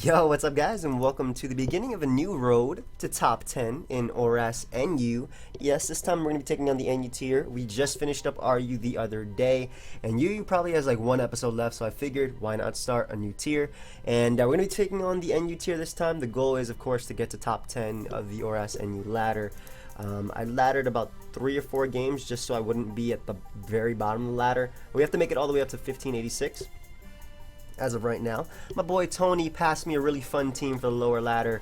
Yo, what's up guys, and welcome to the beginning of a new road to top 10 in ORAS NU. Yes, this time we're going to be taking on the NU tier. We just finished up RU the other day, and UU probably has like one episode left, so I figured why not start a new tier. And we're going to be taking on the NU tier this time. The goal is, of course, to get to top 10 of the ORAS NU ladder. I laddered about 3 or 4 games just so I wouldn't be at the very bottom of the ladder. We have to make it all the way up to 1586. As of right now, my boy Tony passed me a really fun team for the lower ladder.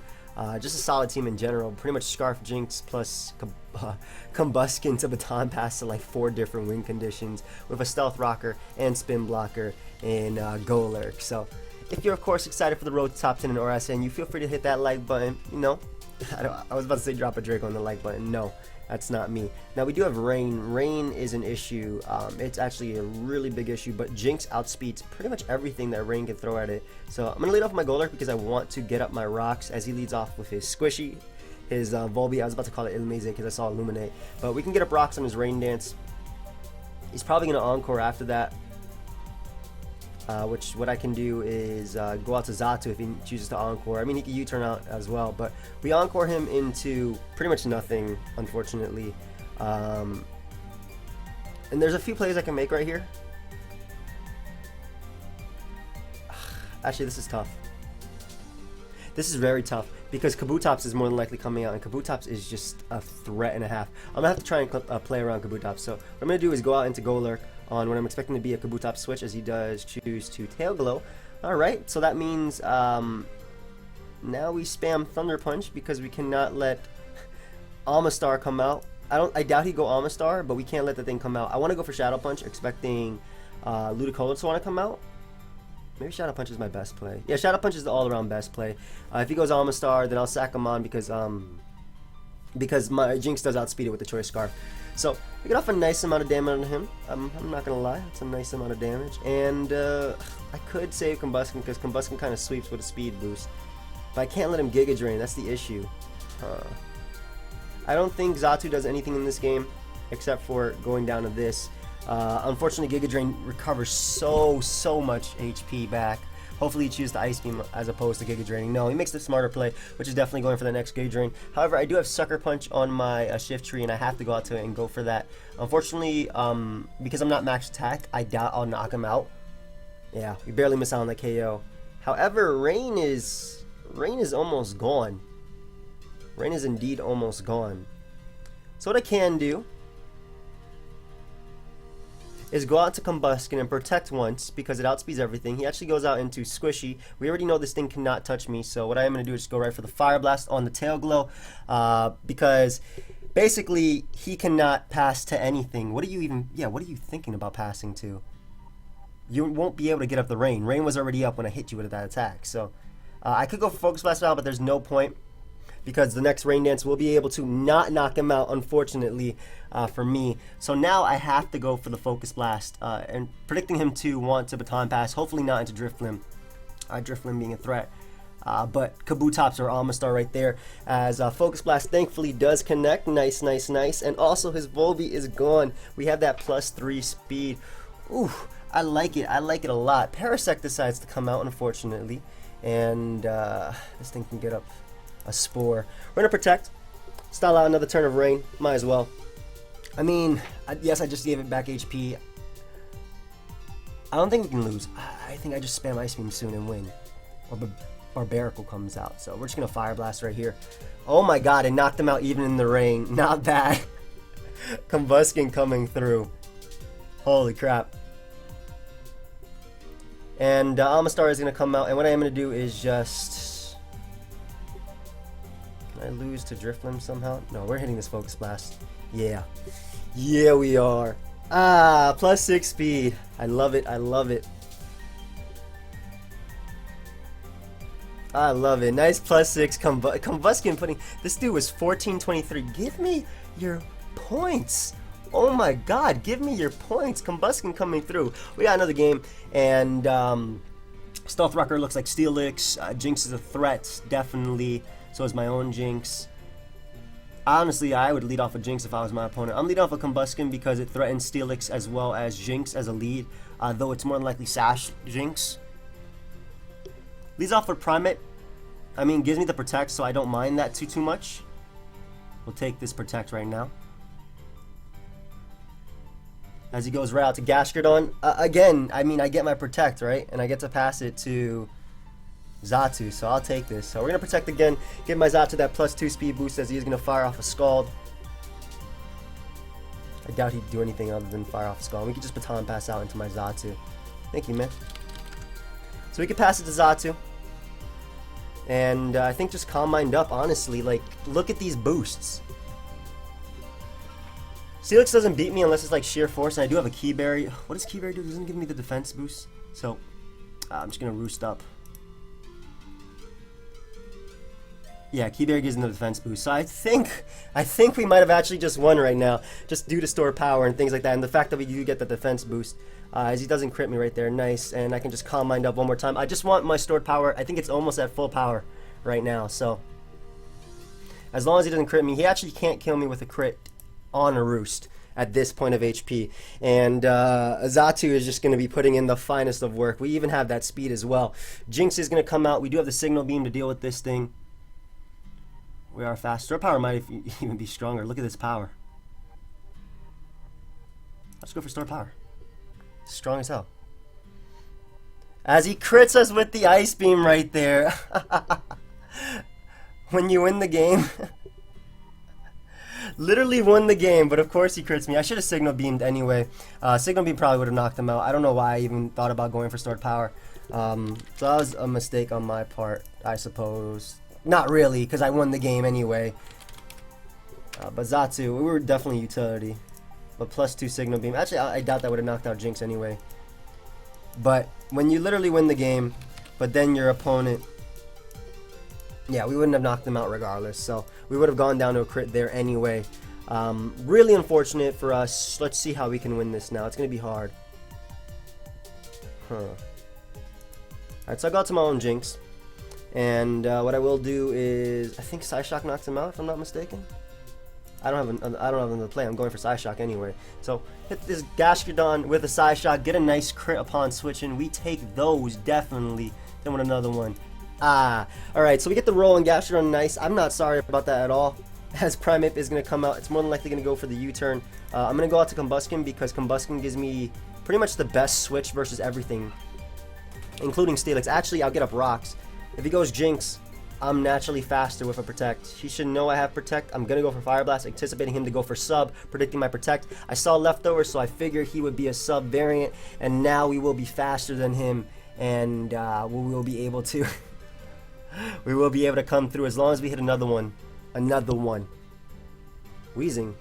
Just a solid team in general. Pretty much Scarf Jinx plus Combuskin to Baton Pass to like 4 different win conditions with a Stealth Rocker and Spin Blocker in Golurk. So if you're of course excited for the road to top 10 in ORAS NU, feel free to hit that like button. You know, I was about to say drop a Drake on the like button. No, that's not me. Now we do have Rain. Rain is an issue. It's actually a really big issue, but Jinx outspeeds pretty much everything that Rain can throw at it. So I'm gonna lead off my Golurk because I want to get up my rocks as he leads off with his Squishy, his Volby. I was about to call it Illumise because I saw Illuminate, but we can get up rocks on his Rain Dance. He's probably gonna Encore after that. Which what I can do is go out to Xatu if he chooses to Encore. I mean, he can U-turn out as well, but we Encore him into pretty much nothing, unfortunately. And there's a few plays I can make right here. Actually, this is tough. This is very tough because Kabutops is more than likely coming out, and Kabutops is just a threat and a half. I'm gonna have to try and play around Kabutops. So what I'm gonna do is go out into Golurk on what I'm expecting to be a Kabutops switch, as he does choose to Tail Glow. Alright, so that means now we spam Thunder Punch because we cannot let Amistar come out. I doubt he'd go Amistar, but we can't let the thing come out. I want to go for Shadow Punch, expecting Ludicolo to want to come out. Maybe Shadow Punch is my best play. Yeah, Shadow Punch is the all-around best play. If he goes Amistar, then I'll sack him on because my Jinx does outspeed it with the Choice Scarf. So we get off a nice amount of damage on him. I'm not gonna lie, it's a nice amount of damage. And I could save Combuskin because Combuskin kind of sweeps with a speed boost, but I can't let him Giga Drain. That's the issue. I don't think Xatu does anything in this game except for going down to this. Unfortunately, Giga Drain recovers so much HP back. Hopefully he chooses the Ice Beam as opposed to Giga Draining. No, he makes the smarter play, which is definitely going for the next Giga Drain. However, I do have Sucker Punch on my Shift Tree, and I have to go out to it and go for that. Unfortunately, because I'm not max attack, I doubt I'll knock him out. Yeah, we barely miss out on the KO. However, Rain is almost gone. Rain is indeed almost gone. So what I can do is go out to Combuskin and protect once because it outspeeds everything. He actually goes out into Squishy. We already know this thing cannot touch me, so what I am going to do is just go right for the Fire Blast on the Tail Glow because basically he cannot pass to anything. What are you thinking about passing to? You won't be able to get up the Rain. Rain was already up when I hit you with that attack, so I could go for Focus Blast now, but there's no point because the next Rain Dance will be able to not knock him out, unfortunately, for me. So now I have to go for the Focus Blast, and predicting him to want to Baton Pass, hopefully not into Drifloon. Drifloon being a threat. But Kabutops or Amistar right there, as Focus Blast thankfully does connect. Nice. And also his Volby is gone. We have that +3 speed. Ooh, I like it a lot. Parasect decides to come out, unfortunately, and this thing can get up a Spore. We're gonna protect, style out another turn of Rain, might as well. I mean, yes, I just gave it back HP. I don't think we can lose. I think I just spam Ice Beam soon and win, or Barbarical comes out. So we're just gonna Fire Blast right here. Oh my god, it knocked him out even in the rain. Not bad. Combuskin coming through. Holy crap. And Amistar is gonna come out, and what I am gonna do is just, I lose to Drifloon somehow? No, we're hitting this Focus Blast. Yeah, we are. +6 speed. I love it. I love it. Nice +6 Combuskin putting. This dude was 1423. Give me your points. Oh my god, give me your points. Combuskin coming through. We got another game, and Stealth Rocker looks like Steelix. Jinx is a threat, definitely. So is my own Jinx. Honestly, I would lead off a Jinx if I was my opponent. I'm leading off a Combuskin because it threatens Steelix as well as Jinx as a lead, though it's more than likely Sash Jinx. Leads off for Primate. I mean, gives me the protect, so I don't mind that too much. We'll take this protect right now. As he goes right out to Gastrodon. Again, I mean, I get my protect, right? And I get to pass it to Xatu, so I'll take this. So we're going to protect again, give my Xatu that +2 speed boost as he is going to fire off a Scald. I doubt he'd do anything other than fire off a Scald. We could just baton pass out into my Xatu. Thank you, man. So we can pass it to Xatu. And I think just Calm Mind up, honestly. Like, look at these boosts. Steelix doesn't beat me unless it's like sheer force, and I do have a Key Berry. What does Key Berry do? It doesn't give me the defense boost. So, I'm just going to Roost up. Yeah, Key Berry gives him the defense boost. So I think we might have actually just won right now, just due to store power and things like that, and the fact that we do get the defense boost, as he doesn't crit me right there. Nice, and I can just Calm Mind up one more time. I just want my stored power. I think it's almost at full power right now, so as long as he doesn't crit me, he actually can't kill me with a crit on a Roost at this point of HP. And Xatu is just going to be putting in the finest of work. We even have that speed as well. Jinx is going to come out. We do have the Signal Beam to deal with this thing. We are fast. Store power might even be stronger. Look at this power. Let's go for store power. Strong as hell. As he crits us with the Ice Beam right there. When you win the game. Literally won the game, but of course he crits me. I should have Signal Beamed anyway. Signal Beam probably would have knocked him out. I don't know why I even thought about going for stored power. So that was a mistake on my part, I suppose. Not really, because I won the game anyway. But Xatu, we were definitely utility. But +2 Signal Beam. Actually, I doubt that would have knocked out Jinx anyway. But when you literally win the game, but then your opponent... Yeah, we wouldn't have knocked them out regardless. So we would have gone down to a crit there anyway. Really unfortunate for us. Let's see how we can win this now. It's going to be hard. Alright, so I got to my own Jinx. And what I will do is... I think Psyshock knocks him out, if I'm not mistaken. I don't have another play. I'm going for Psyshock anyway. So hit this Gastrodon with a Psyshock. Get a nice crit upon switching. We take those, definitely. Then with another one. Alright, so we get the roll on Gastrodon, nice. I'm not sorry about that at all. As Primeape is going to come out, it's more than likely going to go for the U-turn. I'm going to go out to Combuskin because Combuskin gives me pretty much the best switch versus everything, including Steelix. Actually, I'll get up Rocks. If he goes Jinx, I'm naturally faster with a Protect. He should know I have Protect. I'm going to go for Fire Blast, anticipating him to go for Sub, predicting my Protect. I saw Leftover, so I figured he would be a Sub variant, and now we will be faster than him, and we will be able to... we will be able to come through as long as we hit another one. Another one. Wheezing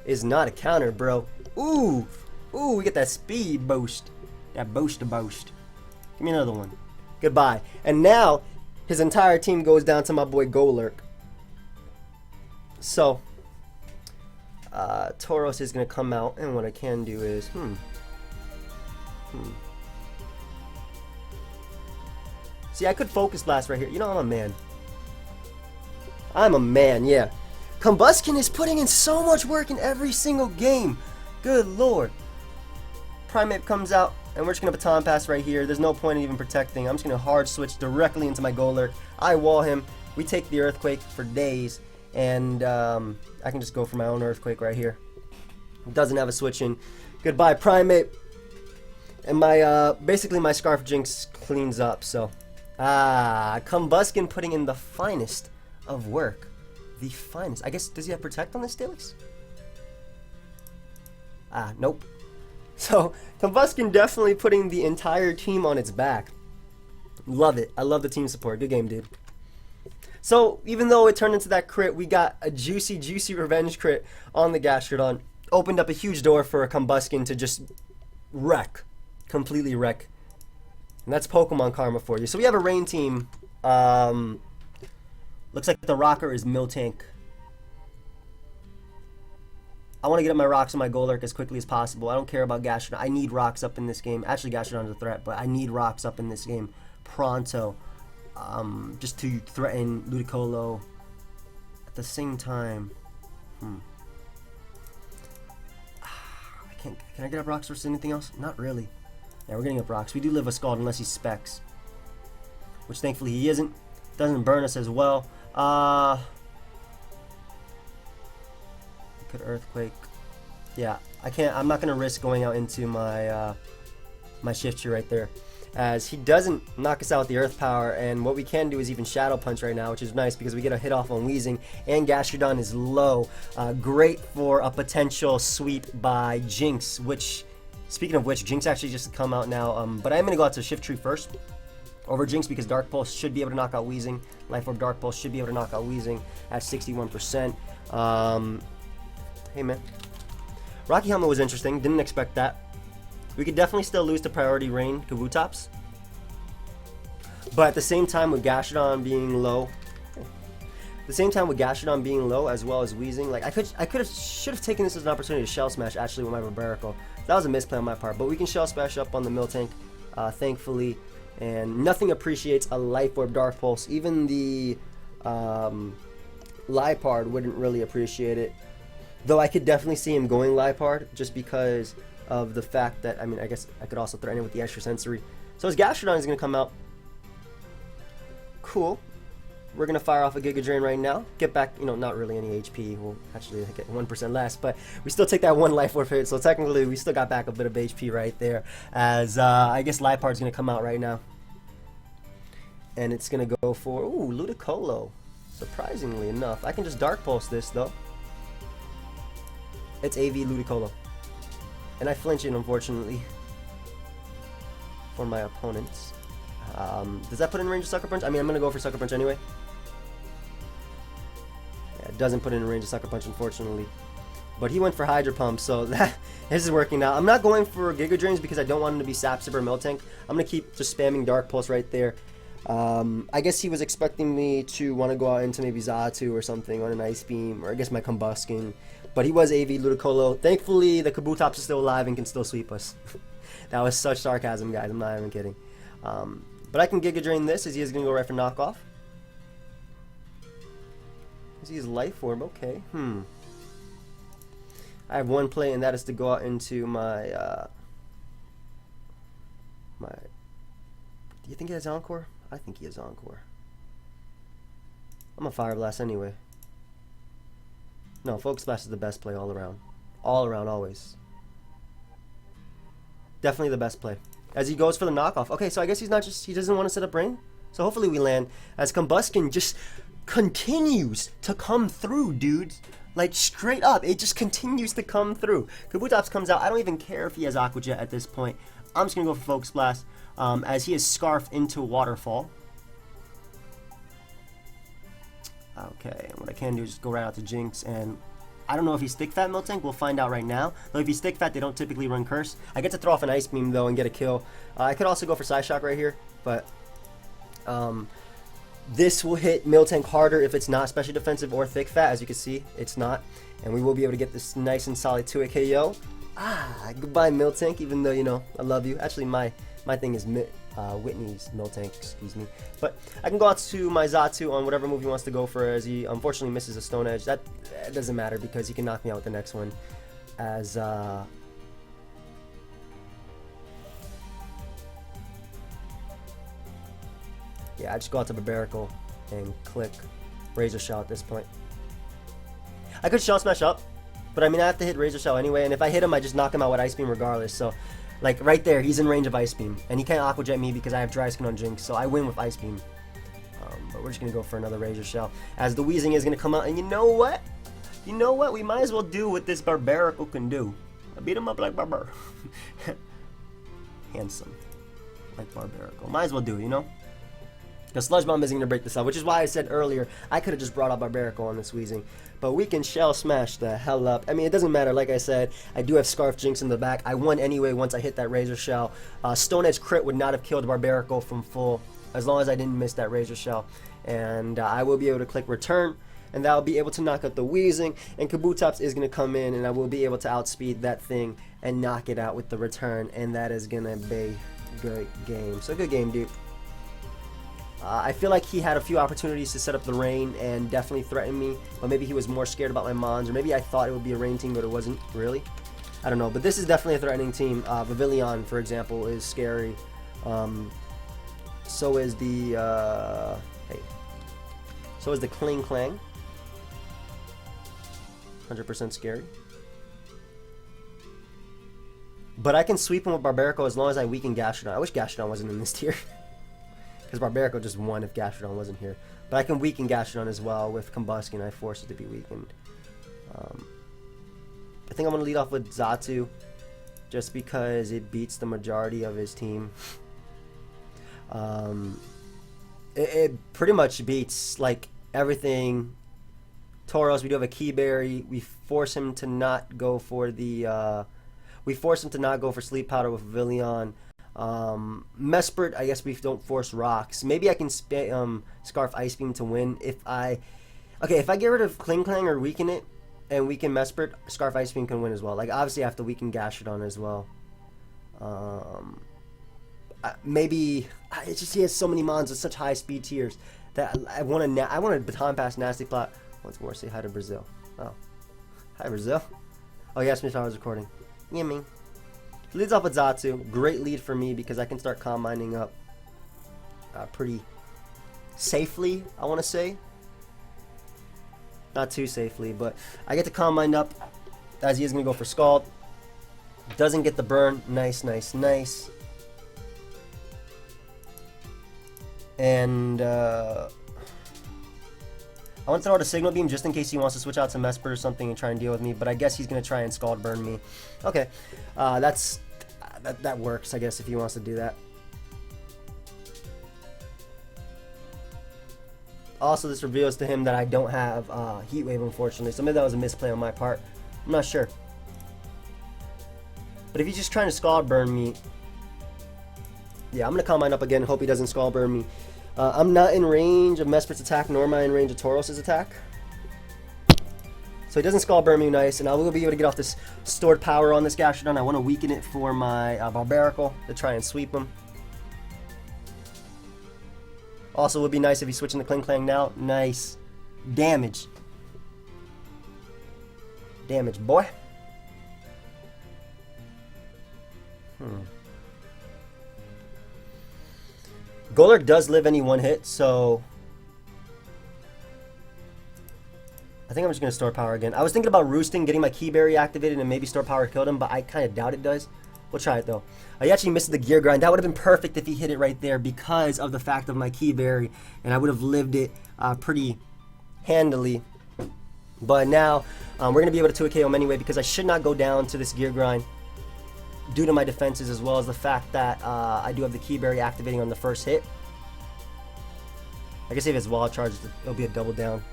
is not a counter, bro. Ooh! Ooh, we get that speed boost. That boost. Give me another one. Goodbye. And now... his entire team goes down to my boy Golurk. So, Tauros is going to come out, and what I can do is, See, I could Focus Blast right here. You know, I'm a man. I'm a man, yeah. Combuskin is putting in so much work in every single game. Good lord. Primeape comes out. And we're just going to Baton Pass right here. There's no point in even protecting. I'm just going to hard switch directly into my Golurk. I wall him. We take the Earthquake for days. And I can just go for my own Earthquake right here. Doesn't have a switch in. Goodbye, Primeape. And my basically my Scarf Jinx cleans up. So, Combuskin putting in the finest of work. The finest. I guess, does he have Protect on this Steelix? Nope. So, Combuskin definitely putting the entire team on its back. Love it. I love the team support. Good game, dude. So, even though it turned into that crit, we got a juicy revenge crit on the Gastrodon. Opened up a huge door for a Combuskin to just wreck. Completely wreck. And that's Pokemon Karma for you. So, we have a Rain team. Looks like the rocker is Miltank. I want to get up my rocks on my Golurk as quickly as possible. I don't care about Gastrodon. I need rocks up in this game. Actually, Gastrodon's a threat, but I need rocks up in this game pronto. Just to threaten Ludicolo at the same time. Can I get up rocks versus anything else? Not really. Yeah, we're getting up rocks. We do live a Scald unless he's Specs, which thankfully he isn't. Doesn't burn us as well. Could earthquake. Yeah, I can't. I'm not gonna risk going out into my my shift tree right there, as he doesn't knock us out with the earth power. And what we can do is even shadow punch right now, which is nice because we get a hit off on Weezing, and Gastrodon is low. Great for a potential sweep by Jinx. Which, speaking of which, Jinx actually just come out now. But I'm gonna go out to shift tree first over Jinx because Dark Pulse should be able to knock out Weezing. Life Orb Dark Pulse should be able to knock out Weezing at 61%. Hey man, Rocky Helmet was interesting. Didn't expect that. We could definitely still lose to Priority Rain Kabutops, but at the same time with Gastrodon being low, as well as Weezing, like I should have taken this as an opportunity to Shell Smash actually with my Barbaracle. That was a misplay on my part, but we can Shell Smash up on the Miltank, thankfully, and nothing appreciates a Life Orb Dark Pulse. Even the Liepard wouldn't really appreciate it. Though I could definitely see him going Liepard just because of the fact that, I mean, I guess I could also threaten it with the extra sensory. So his Gastrodon is going to come out. Cool. We're going to fire off a Giga Drain right now. Get back, you know, not really any HP. We'll actually get 1% less, but we still take that one Life Orb hit. So technically, we still got back a bit of HP right there. As I guess Liepard's going to come out right now. And it's going to go for, ooh, Ludicolo. Surprisingly enough. I can just Dark Pulse this, though. It's AV Ludicolo. And I flinch it, unfortunately, for my opponents. Does that put in range of Sucker Punch? I mean, I'm going to go for Sucker Punch anyway. Yeah, it doesn't put in range of Sucker Punch, unfortunately. But he went for Hydro Pump, so this is working out. I'm not going for Giga Drains because I don't want him to be Sap Sip or Miltank. I'm going to keep just spamming Dark Pulse right there. I guess he was expecting me to want to go out into maybe Xatu or something on an Ice Beam, or I guess my Combuskin. But he was AV Ludicolo. Thankfully, the Kabutops is still alive and can still sweep us. That was such sarcasm, guys. I'm not even kidding. But I can Giga Drain this, as he is going to go right for knockoff. Is he his Life Orb? Okay. I have one play, and that is to go out into my... Do you think he has Encore? I think he has Encore. I'm a Fire Blast anyway. No, Focus Blast is the best play all around. All around, always. Definitely the best play. As he goes for the knockoff. Okay, so I guess he's not just... He doesn't want to set up Rain. So hopefully we land. As Combuskin just continues to come through, dudes. Like, straight up. It just continues to come through. Kabutops comes out. I don't even care if he has Aqua Jet at this point. I'm just going to go for Focus Blast. As he is Scarf into Waterfall. Okay, and what I can do is just go right out to Jinx, and I don't know if he's Stick Fat Miltank. We'll find out right now. Though if he's Stick Fat, they don't typically run Curse. I get to throw off an Ice Beam, though, and get a kill. I could also go for Psyshock right here, but this will hit Miltank harder if it's not Special Defensive or Thick Fat. As you can see, it's not. And we will be able to get this nice and solid 2-hit KO. Goodbye, Miltank, even though, you know, I love you. Actually, my thing is Whitney's Miltank, excuse me. But I can go out to my Xatu on whatever move he wants to go for, as he unfortunately misses a Stone Edge. That doesn't matter because he can knock me out with the next one. As yeah, I just go out to Barbaracle and click Razor Shell at this point. I could Shell Smash up, but I mean I have to hit Razor Shell anyway, and if I hit him I just knock him out with Ice Beam regardless. So like right there, he's in range of Ice Beam, and he can't Aqua Jet me because I have Dry Skin on Jinx, so I win with Ice Beam. But we're just gonna go for another Razor Shell, as the Weezing is gonna come out, and you know what? You know what? We might as well do what this Barbaracle can do. I beat him up like Barbar. Handsome, like Barbaracle. Might as well do it, you know? Because Sludge Bomb isn't going to break this up, which is why I said earlier I could have just brought out Barbaracle on this Weezing. But we can Shell Smash the hell up. I mean, it doesn't matter. Like I said, I do have Scarf Jinx in the back. I won anyway once I hit that Razor Shell. Stone Edge crit would not have killed Barbaracle from full, as long as I didn't miss that Razor Shell. And I will be able to click Return, and that will be able to knock out the Weezing. And Kabutops is going to come in, and I will be able to outspeed that thing and knock it out with the Return. And that is going to be a great game. So good game, dude. I feel like he had a few opportunities to set up the Rain and definitely threaten me, but maybe he was more scared about my Mons, or maybe I thought it would be a Rain team, but it wasn't really. I don't know, but this is definitely a threatening team. Pavilion, for example, is scary. So is the... hey, So is the Kling Clang. 100% scary. But I can sweep him with Barbarico as long as I weaken Gastrodon. I wish Gastrodon wasn't in this tier. Because Barbarico just won if Gastrodon wasn't here. But I can weaken Gastrodon as well with Combuskin. I force it to be weakened. I think I'm going to lead off with Xatu. Just because it beats the majority of his team. It pretty much beats like everything. Tauros, we do have a Keyberry. We force him to not go for the... we force him to not go for Sleep Powder with Vivillon. Mesprit, I guess we don't force rocks. Maybe I can Scarf Ice Beam to win if I... Okay, if I get rid of Kling Clang or weaken it, and weaken Mesprit, Scarf Ice Beam can win as well. Like, obviously I have to weaken Gastrodon as well. Maybe... It's just he has so many mons with such high speed tiers that I want to Baton Pass Nasty Plot. Once more, say hi to Brazil. Oh. Hi, Brazil. Oh, yes, Mr. I was recording. Yeah, me. Leads off with Xatu. Great lead for me because I can start combining up pretty safely, I want to say. Not too safely, but I get to combine up as he is going to go for Scald. Doesn't get the burn. Nice, nice, nice. And I want to throw out a Signal Beam just in case he wants to switch out to Mesprit or something and try and deal with me, but I guess he's going to try and Scald Burn me. Okay, that works, I guess, if he wants to do that. Also, this reveals to him that I don't have Heat Wave, unfortunately, so maybe that was a misplay on my part. I'm not sure. But if he's just trying to Scald Burn me, yeah, I'm going to combine up again and hope he doesn't Scald Burn me. I'm not in range of Mesprit's attack, nor am I in range of Tauros' attack. So he doesn't Scald Burn me nice, and I will be able to get off this stored power on this Gastrodon. I want to weaken it for my Barbarical to try and sweep him. Also, it would be nice if he's switching the Kling Clang now. Nice. Damage. Damage, boy. Golurk does live any one hit, so I think I'm just going to store power again. I was thinking about roosting, getting my Keyberry activated, and maybe store power killed him, but I kind of doubt it does. We'll try it though. He actually missed the Gear Grind. That would have been perfect if he hit it right there because of the fact of my Keyberry, and I would have lived it pretty handily. But now we're going to be able to 2KO him anyway because I should not go down to this Gear Grind due to my defenses as well as the fact that I do have the Keyberry activating on the first hit. I guess if his wall charged, it'll be a double down.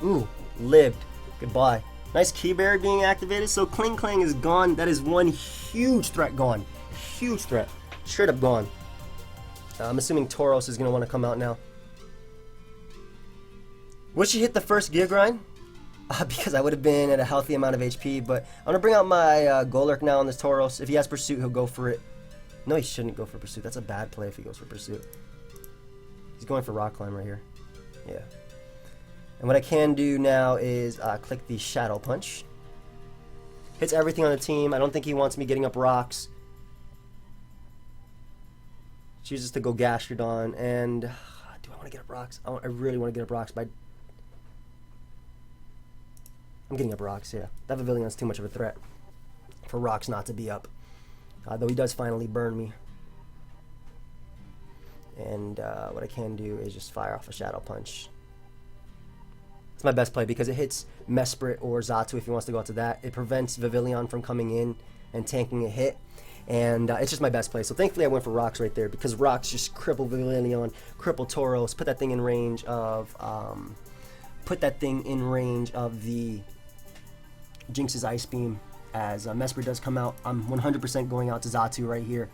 Ooh, lived. Goodbye. Nice Keyberry being activated. So Kling Clang is gone. That is one huge threat gone. Huge threat. Straight up gone. I'm assuming Tauros is going to want to come out now. Wish he hit the first Gear Grind. Because I would have been at a healthy amount of HP. But I'm going to bring out my Golurk now on this Tauros. If he has Pursuit, he'll go for it. No, he shouldn't go for Pursuit. That's a bad play if he goes for Pursuit. He's going for Rock Climb right here. Yeah. And what I can do now is click the Shadow Punch. Hits everything on the team. I don't think he wants me getting up rocks. Chooses to go Gastrodon. And do I want to get up rocks? I really want to get up rocks. But I'm getting up rocks, yeah. That Vivillion's too much of a threat for rocks not to be up. Though he does finally burn me. And what I can do is just fire off a Shadow Punch. It's my best play because it hits Mesprit or Xatu if he wants to go out to that. It prevents Vivillon from coming in and tanking a hit. And it's just my best play. So thankfully I went for rocks right there because rocks just cripple Vivillon, cripple Tauros, put that thing in range of the Jinx's Ice Beam. As Mesprit does come out, I'm 100% going out to Xatu right here.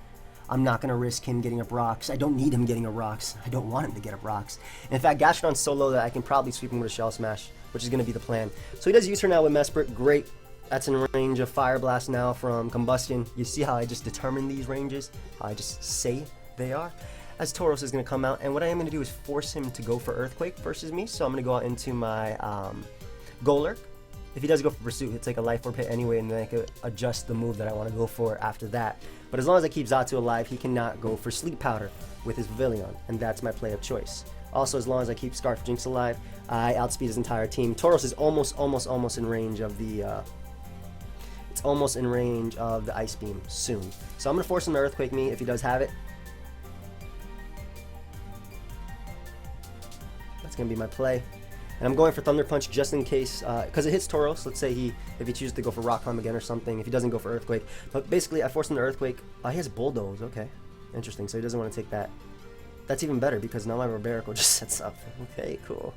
I'm not going to risk him getting up rocks. I don't need him getting up rocks. I don't want him to get up rocks. In fact, Gastrodon's so low that I can probably sweep him with a Shell Smash, which is going to be the plan. So he does use her now with Mesprit. Great. That's in range of Fire Blast now from Combustion. You see how I just determine these ranges? How I just say they are? As Tauros is going to come out, and what I am going to do is force him to go for Earthquake versus me. So I'm going to go out into my Golurk. If he does go for Pursuit, he'll take a Life Orb hit anyway, and then I could adjust the move that I want to go for after that. But as long as I keep Xatu alive, he cannot go for Sleep Powder with his Vivillon, and that's my play of choice. Also, as long as I keep Scarf Jinx alive, I outspeed his entire team. Tauros is almost in range of the it's almost in range of the Ice Beam soon. So I'm gonna force him to Earthquake me if he does have it. That's gonna be my play. And I'm going for Thunder Punch just in case, because it hits Tauros. Let's say if he chooses to go for Rock Climb again or something, if he doesn't go for Earthquake. But basically, I forced him to Earthquake. He has Bulldoze, okay. Interesting, so he doesn't want to take that. That's even better, because now my Barbarical just sets up. Okay, cool.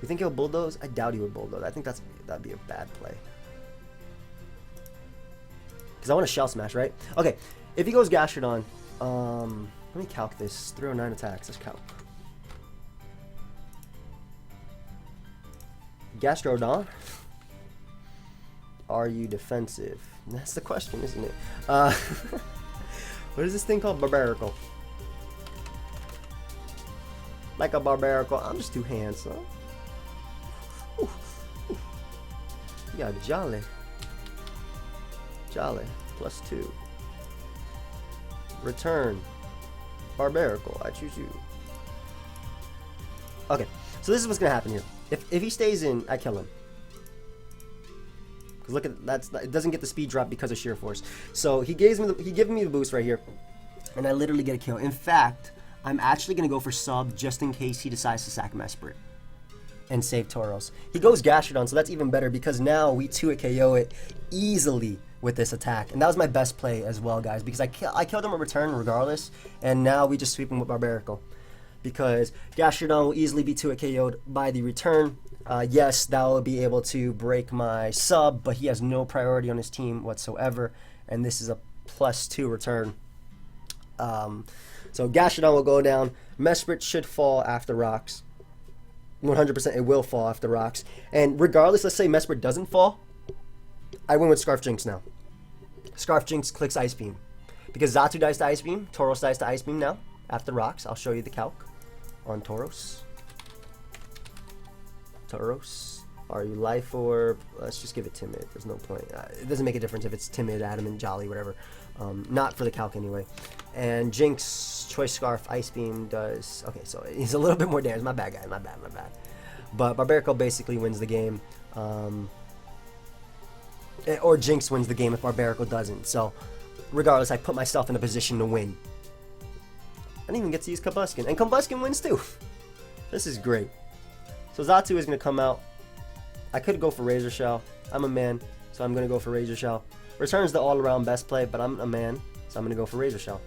You think he'll Bulldoze? I doubt he would Bulldoze. I think that'd be a bad play. Because I want to Shell Smash, right? Okay, if he goes Gastrodon, let me calc this. 309 attacks. Let's calc. Gastrodon. Are you defensive? That's the question, isn't it? What is this thing called? Barbarical. Like a Barbarical. I'm just too handsome. Ooh, ooh. Yeah, Jolly. Jolly. +2. Return. Barbarical. I choose you. Okay, so this is what's gonna happen here. If he stays in, I kill him. Cause look at that. It doesn't get the speed drop because of sheer force. So he gives me the boost right here, and I literally get a kill. In fact, I'm actually gonna go for sub just in case he decides to sack Mesprit and save Tauros. He goes Gastrodon, so that's even better because now we 2-hit KO it easily with this attack. And that was my best play as well, guys, because I killed him a return regardless, and now we just sweep him with Barbarical. Because Gastrodon will easily be 2-hit KO'd by the return. Yes, that will be able to break my sub, but he has no priority on his team whatsoever, and this is a +2 return. So Gastrodon will go down. Mesprit should fall after rocks. 100% it will fall after rocks. And regardless, let's say Mesprit doesn't fall, I win with Scarf Jinx now. Scarf Jinx clicks Ice Beam. Because Xatu dies to Ice Beam, Tauros dies to Ice Beam now. After rocks, I'll show you the calc on Tauros. Tauros, are you Life Orb? Let's just give it Timid. There's no point. It doesn't make a difference if it's Timid, Adamant, Jolly, whatever. Not for the calc anyway. And Jinx, Choice Scarf, Ice Beam does... Okay, so he's a little bit more damage. My bad, guy. My bad. But Barbarical basically wins the game. Or Jinx wins the game if Barbarical doesn't. So, regardless, I put myself in a position to win. I didn't even get to use Combuskin. And Combuskin wins too. This is great. So Xatu is going to come out. I could go for Razor Shell. I'm a man, so I'm going to go for Razor Shell. Return's the all-around best play, but I'm a man, so I'm going to go for Razor Shell.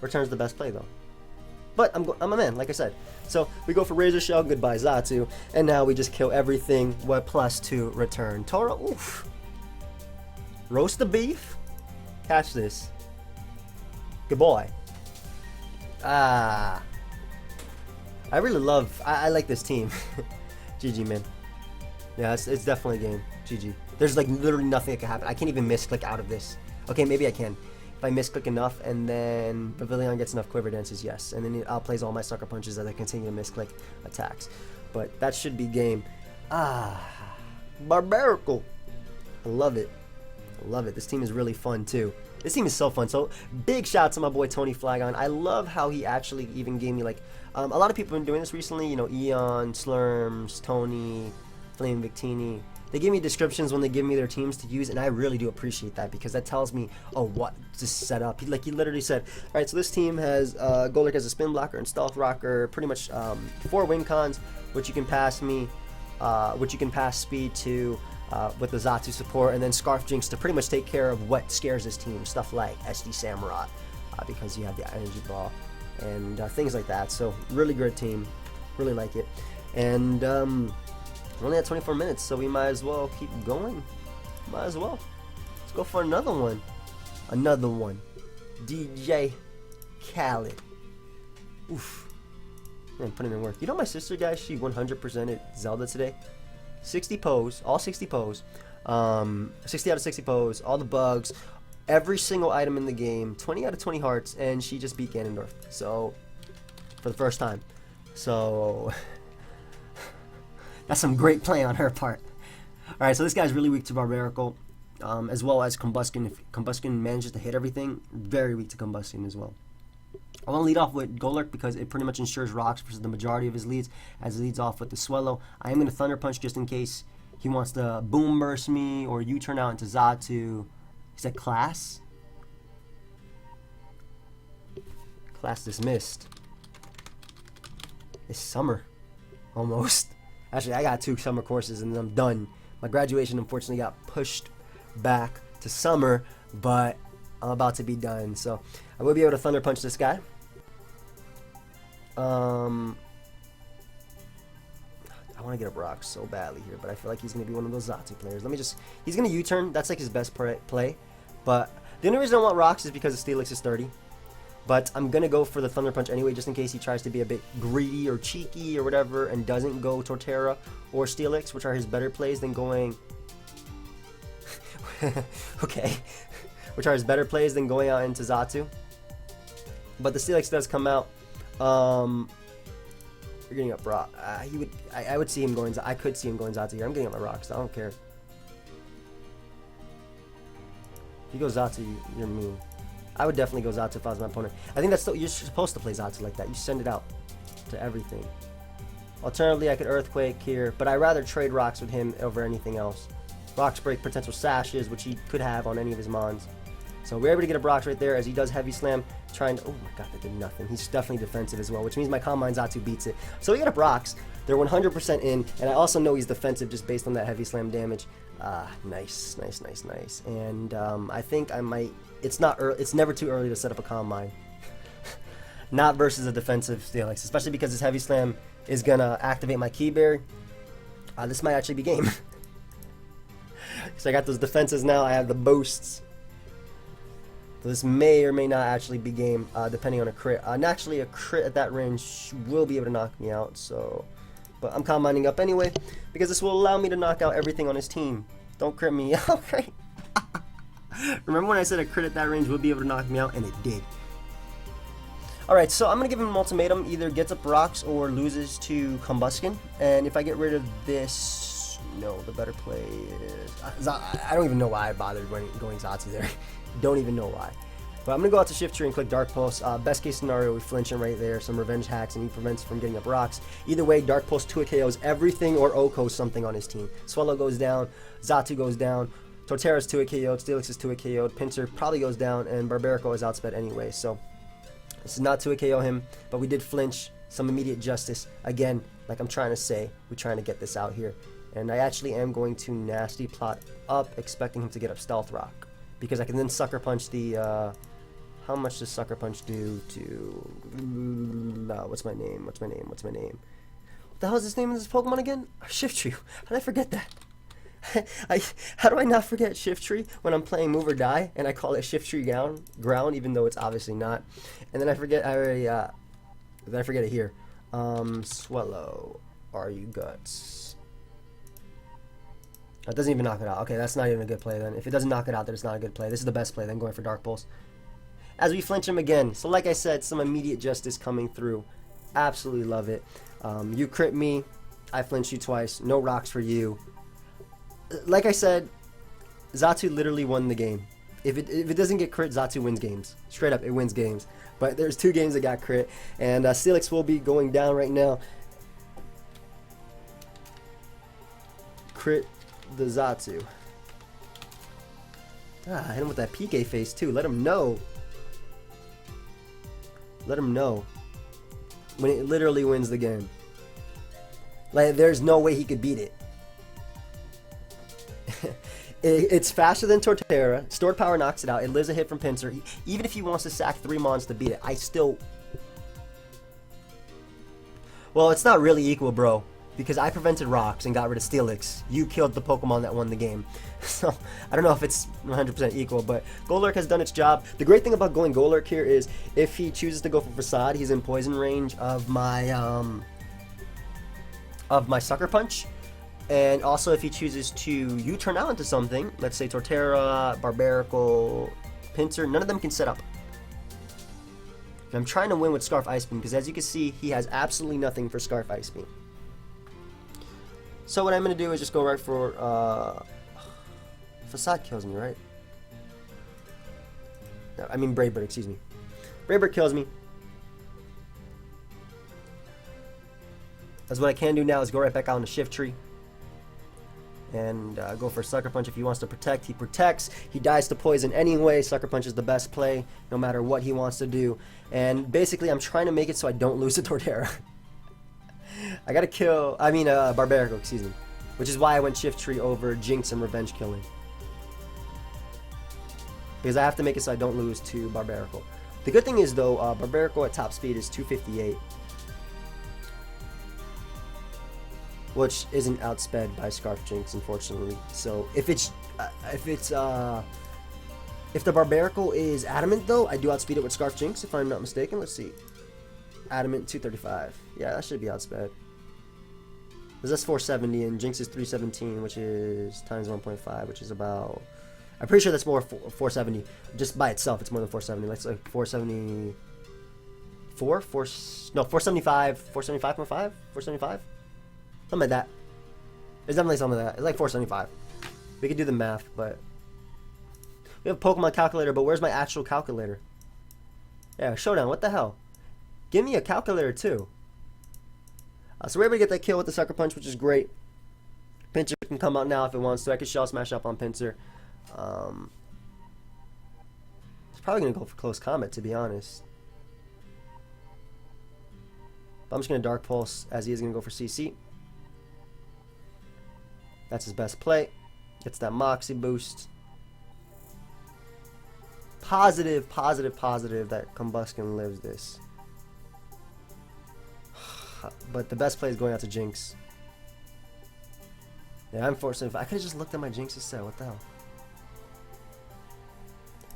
Return's the best play, though. But I'm a man, like I said. So we go for Razor Shell, goodbye Xatu, and now we just kill everything with +2 return. Toro, oof. Roast the beef. Catch this. Good boy. I really love, I like this team. GG, man. Yeah, it's definitely a game. GG. There's like literally nothing that can happen. I can't even misclick out of this. Okay, maybe I can. If I misclick enough and then Pavilion gets enough Quiver Dances, yes. And then it outplays all my Sucker Punches as I continue to misclick attacks. But that should be game. Barbarical. I love it. I love it. This team is really fun too. This team is so fun. So big shout out to my boy Tony Flagon. I love how he actually even gave me like a lot of people have been doing this recently. You know, Eon, Slurms, Tony, Flame Victini. They give me descriptions when they give me their teams to use, and I really do appreciate that because that tells me, oh, what to set up. He literally said, all right, so this team has Golurk as a spin blocker and stealth rocker, pretty much 4 win cons, which you can pass me, which you can pass speed to with the Xatu support, and then Scarf Jinx to pretty much take care of what scares this team, stuff like SD Samurott, because you have the Energy Ball and things like that. So really good team, really like it, and we're only at 24 minutes, so we might as well keep going. Might as well. Let's go for another one. Another one. DJ Khaled. Oof. Man, putting in work. You know my sister, guys, she 100%ed Zelda today. 60 pose, all 60 pose. 60 out of 60 pose, all the bugs, every single item in the game, 20 out of 20 hearts, and she just beat Ganondorf. So, for the first time. So... that's some great play on her part. Alright, so this guy's really weak to Barbarical. as well as Combuskin. If Combuskin manages to hit everything, very weak to Combuskin as well. I want to lead off with Golurk because it pretty much ensures rocks versus the majority of his leads, as he leads off with the Swellow. I am going to Thunder Punch just in case he wants to Boom Burst me or U-turn out into Xatu. He said class? Class dismissed. It's summer. Almost. Actually, I got 2 summer courses and then I'm done. My graduation unfortunately got pushed back to summer, but I'm about to be done. So I will be able to Thunder Punch this guy. I want to get up rocks so badly here, but I feel like he's going to be one of those Xatu players. He's going to U-turn. That's like his best play. But the only reason I want rocks is because the Steelix is 30. But I'm going to go for the Thunder Punch anyway, just in case he tries to be a bit greedy or cheeky or whatever and doesn't go Torterra or Steelix, which are his better plays than going... okay. Which are his better plays than going out into Xatu. But the Steelix does come out. You're getting up rock. I would see him going. I could see him going Xatu here. I'm getting up my rocks. I don't care. If you go Xatu, you're mean. I would definitely go Xatu if I was my opponent. I think that's still, you're supposed to play Xatu like that. You send it out to everything. Alternatively, I could Earthquake here, but I'd rather trade rocks with him over anything else. Rocks break potential sashes, which he could have on any of his mons. So we're able to get a Brox right there as he does Heavy Slam, trying to... Oh my god, that did nothing. He's definitely defensive as well, which means my Combine Xatu beats it. So we get a Brox. They're 100% in, and I also know he's defensive just based on that Heavy Slam damage. Nice. And I think I might... It's never too early to set up a Combine. Not versus a defensive Steelix, especially because this Heavy Slam is going to activate my Key Berry. This might actually be game. So I got those defenses now. I have the boosts. So this may or may not actually be game, depending on a crit. Naturally, a crit at that range will be able to knock me out. So, but I'm combining up anyway because this will allow me to knock out everything on his team. Don't crit me. Okay. Remember when I said a crit at that range will be able to knock me out, and it did. Alright, so I'm going to give him an ultimatum. Either gets up rocks or loses to Combuskin. And if I get rid of this... No, the better play is... I don't even know why I bothered going Xatu there. Don't even know why. But I'm going to go out to Shift Tree and click Dark Pulse. Best case scenario, we flinch him right there. Some revenge hacks, and he prevents from getting up rocks. Either way, Dark Pulse 2 KOs everything or OHKOs something on his team. Swellow goes down. Xatu goes down. Torterra's 2 KO'd. Steelix is 2 KO'd. Pinsir probably goes down. And Barbarico is outsped anyway. So this is not 2 KO him. But we did flinch. Some immediate justice. Again, like I'm trying to say, we're trying to get this out here. And I actually am going to Nasty Plot up, expecting him to get up Stealth Rock. Because I can then Sucker Punch the, how much does Sucker Punch do to, what's my name? What the hell is this name of this Pokemon again? Shift Tree. How did I forget that? How do I not forget Shift Tree when I'm playing Move or Die, and I call it Shift Tree ground, even though it's obviously not. And then I forget, then I forget it here. Swellow, are you guts? It doesn't even knock it out. Okay, that's not even a good play then. If it doesn't knock it out, then it's not a good play. This is the best play then, going for Dark Pulse. As we flinch him again. So like I said, some immediate justice coming through. Absolutely love it. You crit me. I flinch you twice. No rocks for you. Like I said, Xatu literally won the game. If it doesn't get crit, Xatu wins games. Straight up, it wins games. But there's 2 games that got crit. And Steelix will be going down right now. Crit the Xatu. Hit him with that PK face too. Let him know. Let him know. When it literally wins the game. Like, there's no way he could beat it. It's faster than Torterra. Stored Power knocks it out. It lives a hit from Pinsir. Even if he wants to sack 3 mons to beat it, I still... Well, it's not really equal, bro. Because I prevented rocks and got rid of Steelix. You killed the Pokemon that won the game. So, I don't know if it's 100% equal, but Golurk has done its job. The great thing about going Golurk here is, if he chooses to go for Facade, he's in poison range of my Sucker Punch. And also, if he chooses to U-turn out into something, let's say Torterra, Barbarical, Pinsir, none of them can set up. And I'm trying to win with Scarf Ice Beam, because as you can see, he has absolutely nothing for Scarf Ice Beam. So what I'm going to do is just go right for Facade kills me, right? No, I mean Brave Bird, excuse me. Brave Bird kills me. That's what I can do now is go right back out on the Shift Tree. And go for Sucker Punch. If he wants to protect, he protects. He dies to poison anyway. Sucker Punch is the best play, no matter what he wants to do. And basically, I'm trying to make it so I don't lose to Torterra. I gotta kill, Barbarico, excuse me. Which is why I went Shift Tree over Jinx and Revenge Killing. Because I have to make it so I don't lose to Barbarico. The good thing is, though, Barbarico at top speed is 258. Which isn't outsped by Scarf Jinx, unfortunately. So if the Barbarical is Adamant, though, I do outspeed it with Scarf Jinx, if I'm not mistaken. Let's see. Adamant 235. Yeah, that should be outsped. Because that's 470 and Jinx is 317, which is times 1.5, which is about. I'm pretty sure that's more 470. Just by itself, it's more than 470. That's like 474? 475. 475.5? 475? Something like that. It's definitely something like that. It's like 475. We could do the math, but we have a Pokemon calculator, but where's my actual calculator? Yeah, Showdown, what the hell? Give me a calculator too. So we're able to get that kill with the Sucker Punch, which is great. Pinsir can come out now if it wants to. I could Shell Smash up on Pinsir. It's probably going to go for close combat, to be honest. But I'm just going to Dark Pulse, as he is going to go for CC. That's his best play. Gets that Moxie boost. Positive that Combuskin lives this. But the best play is going out to Jinx. Yeah, unfortunately, I could have just looked at my Jinx instead. What the hell?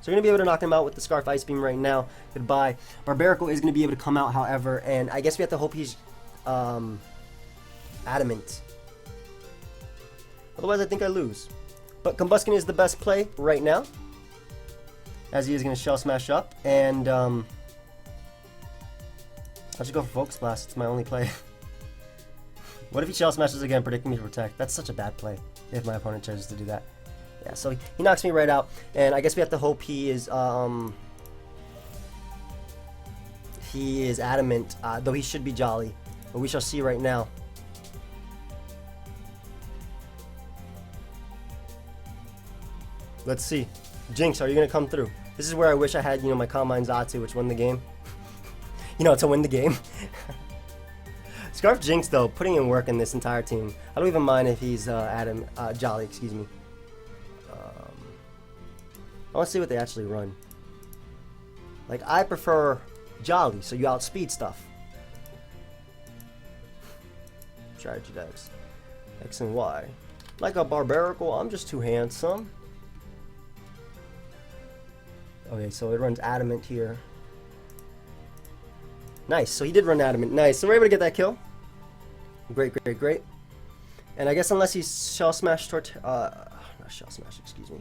So we're going to be able to knock him out with the Scarf Ice Beam right now. Goodbye. Barbarical is going to be able to come out, however, and I guess we have to hope he's Adamant. Otherwise, I think I lose. But Combuskin is the best play right now, as he is going to Shell Smash up. And I should go for Focus Blast. It's my only play. What if he Shell Smashes again, predicting me to protect? That's such a bad play if my opponent chooses to do that. Yeah, so he knocks me right out. And I guess we have to hope he is Adamant, though he should be Jolly. But we shall see right now. Let's see. Jinx, are you going to come through? This is where I wish I had, my Calm Mind Zatu, which won the game. To win the game. Scarf Jinx, though, putting in work in this entire team. I don't even mind if he's Jolly, excuse me. I want to see what they actually run. Like, I prefer Jolly, so you outspeed stuff. Strategy decks. X and Y. Like a Barbarical, I'm just too handsome. Okay, so it runs Adamant here. Nice, so he did run Adamant. Nice, so we're able to get that kill. Great. And I guess unless he's Shell Smash not Shell Smash, excuse me.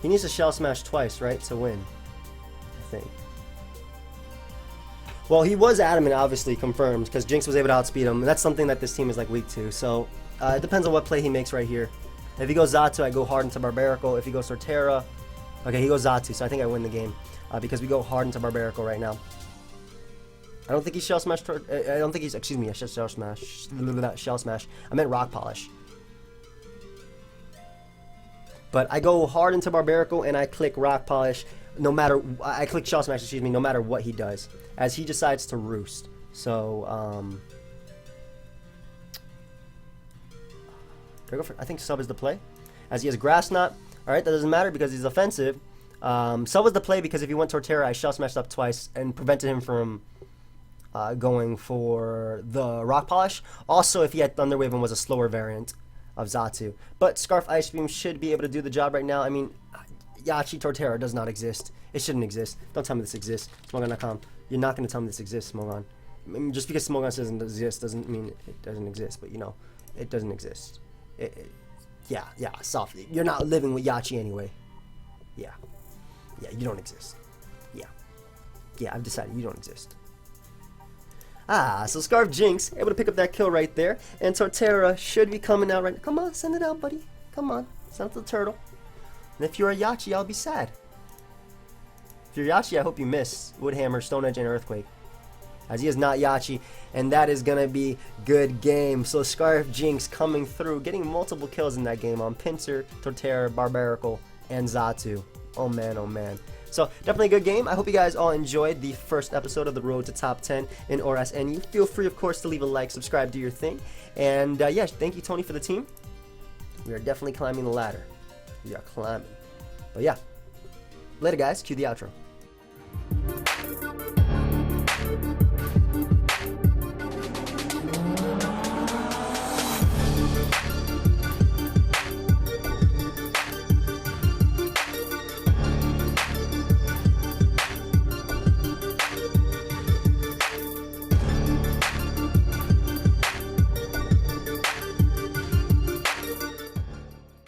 He needs to Shell Smash twice, right, to win, I think. Well, he was Adamant, obviously, confirmed, because Jinx was able to outspeed him. And that's something that this team is, weak to. So, it depends on what play he makes right here. If he goes Zatu, I go hard into Barbarical. If he goes Torterra, okay, he goes Zatu, so I think I win the game. Because we go hard into Barbarical right now. I don't think he's Shell Smash. I don't think he's, excuse me, I said Shell Smash. Shell Smash. I meant Rock Polish. But I go hard into Barbarical and I click Rock Polish. I click Shell Smash, excuse me, no matter what he does, as he decides to roost. So, I think Sub is the play, as he has Grass Knot. Alright, that doesn't matter because he's offensive. Sub was the play because if he went Torterra, I Shell Smashed up twice and prevented him from going for the Rock Polish. Also, if he had Thunder Wave and was a slower variant of Zatu. But Scarf Ice Beam should be able to do the job right now. I mean, Yachi Torterra does not exist. It shouldn't exist. Don't tell me this exists. Smogon.com. You're not going to tell me this exists, Smogon. I mean, just because Smogon doesn't exist doesn't mean it doesn't exist. But, it doesn't exist. Yeah, soft. You're not living with Yachi anyway. Yeah, you don't exist. Yeah, I've decided you don't exist. So Scarf Jinx able to pick up that kill right there, and Torterra should be coming out right now. Come on, send it out, buddy. Come on, send it to the turtle. And if you're a Yachi, I'll be sad. If you're Yachi, I hope you miss Woodhammer, Stone Edge, and Earthquake, as he is not Yachi, and that is gonna be good game. So Scarf Jinx coming through, getting multiple kills in that game on Pinsir, Torterra, Barbaracle, and Xatu. Oh man, oh man. So definitely a good game. I hope you guys all enjoyed the first episode of the Road to Top 10 in ORAS NU. Feel free, of course, to leave a like, subscribe, do your thing. And yeah, thank you, Tony, for the team. We are definitely climbing the ladder. We are climbing. But yeah, later guys, cue the outro.